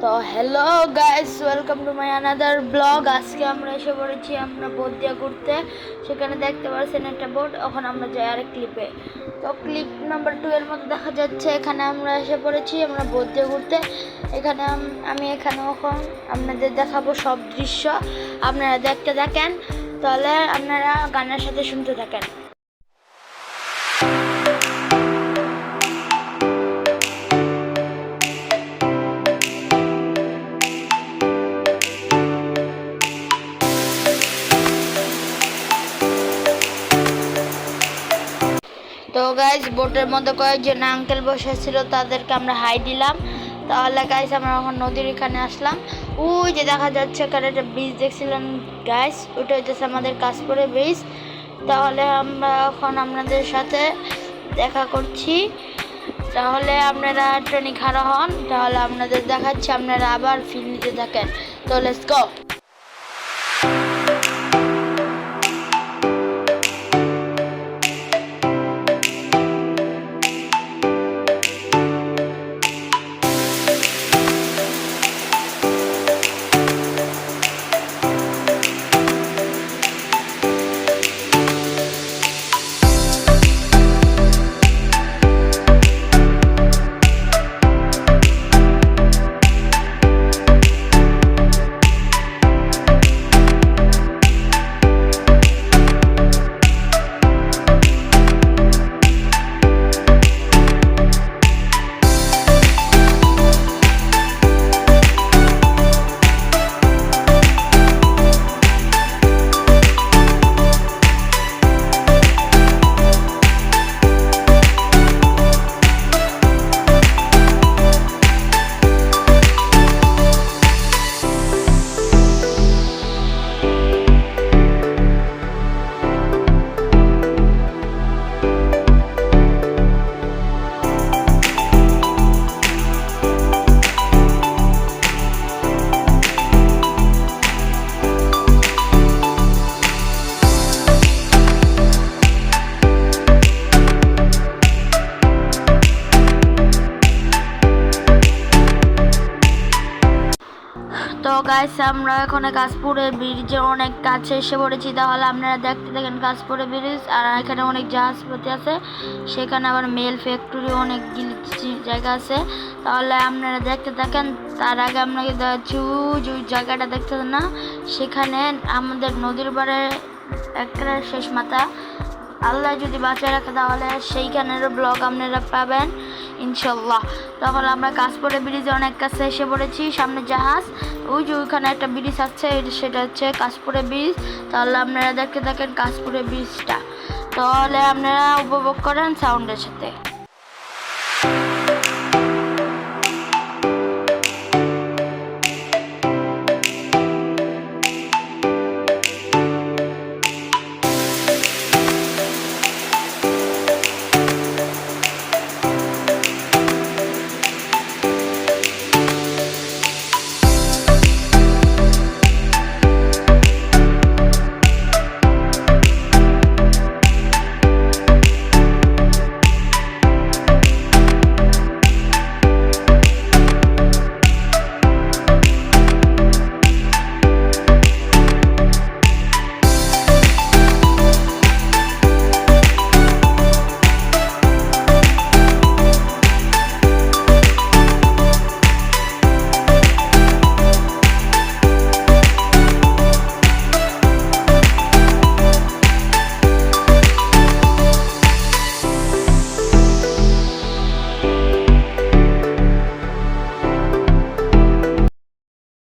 তো hello guys, welcome to my another blog. আজকে আমরা এসে পড়েছি আমরা বোট দিয়ে ঘুরতে। সেখানে দেখতে পাচ্ছেন একটা বোট। এখন আমরা যাই আরেক ক্লিপে। তো ক্লিপ নাম্বার 2 এর মধ্যে দেখা যাচ্ছে এখানে আমরা এসে পড়েছি আমরা বোট দিয়ে ঘুরতে। এখানে আমি এখানে এখন আপনাদের দেখাবো সব দৃশ্য, আপনারা দেখতে থাকেন। তাহলে আপনারা গানের সাথে শুনতে থাকেন। তো গাইস, বোটের মধ্যে কয়েকজন আঙ্কেল বসেছিল, তাদেরকে আমরা হাই দিলাম। তাহলে গাইস আমরা এখন নদীর এখানে আসলাম। ওই যে দেখা যাচ্ছে এখানে একটা ব্রিজ দেখছিলাম গাইস, ওটা হচ্ছে আমাদের কাশপুরে ব্রিজ। তাহলে আমরা এখন আপনাদের সাথে দেখা করছি। তাহলে আপনারা ট্রেনে খাড়া হন, তাহলে আপনাদের দেখাচ্ছি, আপনারা আবার ফিল নিতে থাকেন। তো লেটস গো। তো গাইস, আমরা এখন কাশপুরের ব্রিজের অনেক কাছে এসে পড়েছি। তাহলে আপনারা দেখতে থাকেন কাশপুরের ব্রিজ। আর এখানে অনেক জাহাজপতি আছে, সেখানে আবার মেল ফ্যাক্টরি অনেক জায়গা আছে। তাহলে আপনারা দেখতে থাকেন। তার আগে আপনাকে দেখাচ্ছি যে জায়গাটা দেখতে না, সেখানে আমাদের নদীর পাড়ে একটা শেষ মাথা, আল্লাহ যদি বাঁচিয়ে রাখে তাহলে সেইখানেরও ব্লগ আপনারা পাবেন ইনশাল্লাহ। তখন আমরা কাশপুরের ব্রিজে অনেক কাছে এসে পড়েছি, সামনে জাহাজ। ওই যে ওইখানে একটা ব্রিজ আছে, সেটা হচ্ছে কাশপুরের ব্রিজ। তাহলে আপনারা দেখতে থাকেন কাশপুরের ব্রিজটা, তাহলে আপনারা উপভোগ করেন সাউন্ডের সাথে।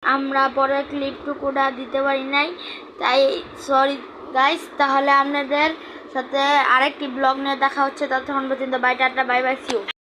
আমরা পরের ক্লিপটুকুটা দিতে পারি নাই, তাই সরি গাইস। তাহলে আপনাদের সাথে আরেকটি ব্লগ নিয়ে দেখা হচ্ছে। ততক্ষণ পর্যন্ত বাই, টাটা, বাই বাই, সি ইউ।